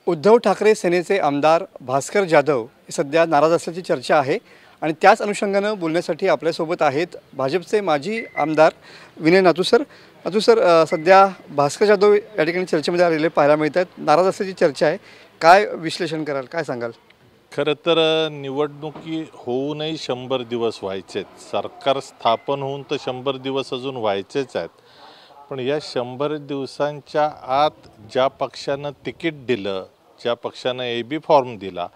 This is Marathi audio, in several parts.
उद्धव ठाकरे सेनेचे आमदार भास्कर जाधव हे सध्या नाराज असल्याची चर्चा आहे आणि त्याच अनुषंगानं बोलण्यासाठी आपल्यासोबत आहेत भाजपचे माजी आमदार विनय नातू सर. सध्या भास्कर जाधव या ठिकाणी चर्चेमध्ये आलेले पाहायला मिळत आहेत. नाराज असल्याची चर्चा आहे. काय विश्लेषण कराल, काय सांगाल? खरं तर निवडणुकी होऊनही 100 दिवस व्हायचेत. सरकार स्थापन होऊन तर 100 दिवस अजून व्हायचेच आहेत. पण या 100 दिवसांच्या आत ज्या पक्षानं तिकीट दिलं, ज्या पक्षानं AB फॉर्म दिला,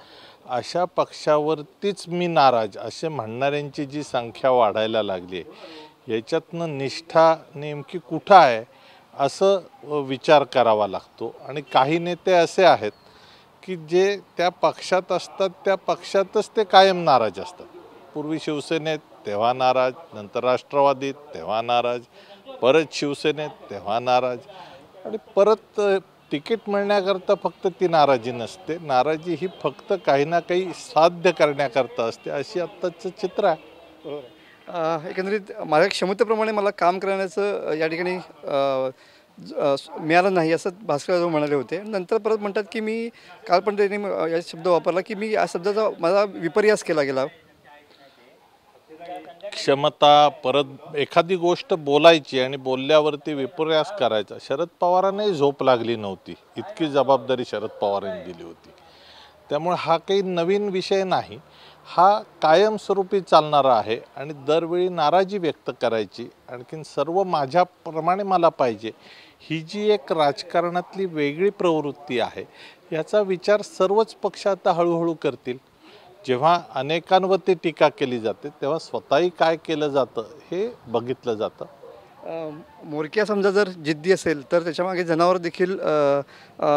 अशा पक्षावरतीच मी नाराज असे म्हणणाऱ्यांची जी संख्या वाढायला लागली आहे, याच्यातनं निष्ठा नेमकी कुठं आहे असं विचार करावा लागतो. आणि काही नेते असे आहेत की जे त्या पक्षात असतात त्या पक्षातच ते कायम नाराज असतात. पूर्वी शिवसेनेत तेव्हा नाराज, नंतर राष्ट्रवादीत तेव्हा नाराज, परत शिवसेनेत तेव्हा नाराज, आणि परत तिकीट मिळण्याकरता फक्त ती नाराजी नसते. नाराजी ही फक्त काही ना काही साध्य करण्याकरता असते, अशी आत्ताचं चित्र आहे. एकंदरीत माझ्या क्षमतेप्रमाणे मला काम करण्याचं या ठिकाणी मिळालं नाही असं भास्कर जाधव म्हणाले होते. नंतर परत म्हणतात की मी काल पण त्यांनी या शब्द वापरला की मी या शब्दाचा माझा विपर्यास केला गेला. क्षमता, परत एखादी गोष्ट बोलायची आणि बोलल्यावरती विपर्यास करायचा. शरद पवारांनाही झोप लागली नव्हती, इतकी जबाबदारी शरद पवारांनी दिली होती. त्यामुळे हा काही नवीन विषय नाही, हा कायमस्वरूपी चालणारा आहे. आणि दरवेळी नाराजी व्यक्त करायची, आणखीन सर्व माझ्याप्रमाणे मला पाहिजे, ही जी एक राजकारणातली वेगळी प्रवृत्ती आहे, याचा विचार सर्वच पक्ष आता हळूहळू करतील. जेव्हा अनेकांवरती टीका केली जाते तेव्हा स्वतःही काय केलं जातं हे बघितलं जातं. मोरक्या समजा जर जिद्दी असेल तर त्याच्यामागे जनावर देखील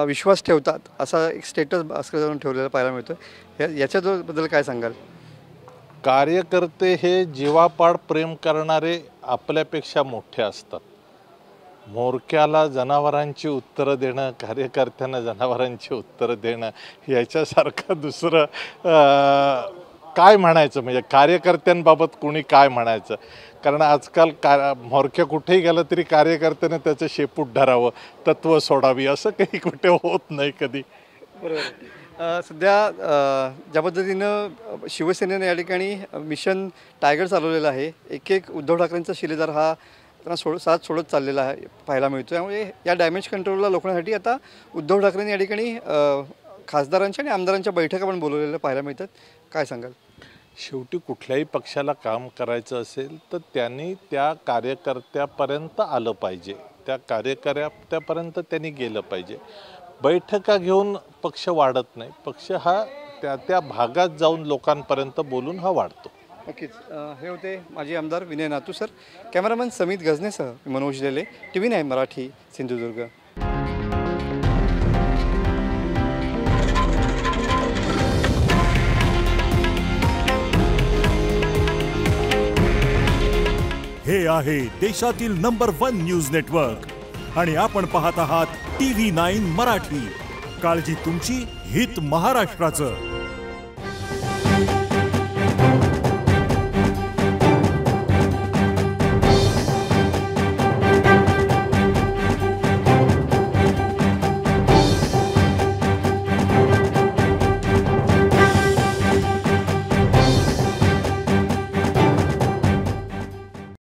विश्वास ठेवतात, असा एक स्टेटस भास्कर जाधव ठेवलेला पाहायला मिळतो. याच्याबद्दल काय सांगाल? कार्यकर्ते हे जीवापाड प्रेम करणारे आपल्यापेक्षा मोठे असतात. मोरक्याला जनावरांची उत्तरं देणं, कार्यकर्त्यांना जनावरांची उत्तरं देणं, याच्यासारखं दुसरं काय म्हणायचं. म्हणजे कार्यकर्त्यांबाबत कोणी काय म्हणायचं, कारण आजकाल मोरक्या कुठेही गेला तरी कार्यकर्त्याने त्याचं शेपूट धरावं, तत्त्व सोडावी, असं काही कुठे होत नाही कधी. बरोबर. सध्या ज्या पद्धतीनं शिवसेनेनं या ठिकाणी मिशन टायगर चालवलेलं आहे, एक उद्धव ठाकरेंचा शिलेदार हा त्यांना साथ सोडत चाललेला आहे पाहायला मिळतो. त्यामुळे या डॅमेज कंट्रोलला रोखण्यासाठी आता उद्धव ठाकरेंनी या ठिकाणी खासदारांच्या आणि आमदारांच्या बैठका पण बोलवलेल्या पाहायला मिळतात. काय सांगाल? शेवटी कुठल्याही पक्षाला काम करायचं असेल तर त्यांनी त्या कार्यकर्त्यापर्यंत आलं पाहिजे, त्या कार्यकर्त्यापर्यंत त्यांनी गेलं पाहिजे. बैठका घेऊन पक्ष वाढत नाही, पक्ष हा त्या भागात जाऊन लोकांपर्यंत बोलून हा वाढतो. नक्कीच. हे होते माजी आमदार विनय नातू सर. कॅमेरामॅन समित गजनेसह मनोज लेले, TV9 मराठी, सिंधुदुर्ग. हे आहे देशातील नंबर 1 न्यूज नेटवर्क आणि आपण पाहत आहात TV9 मराठी. काळजी तुमची, हित महाराष्ट्राचं.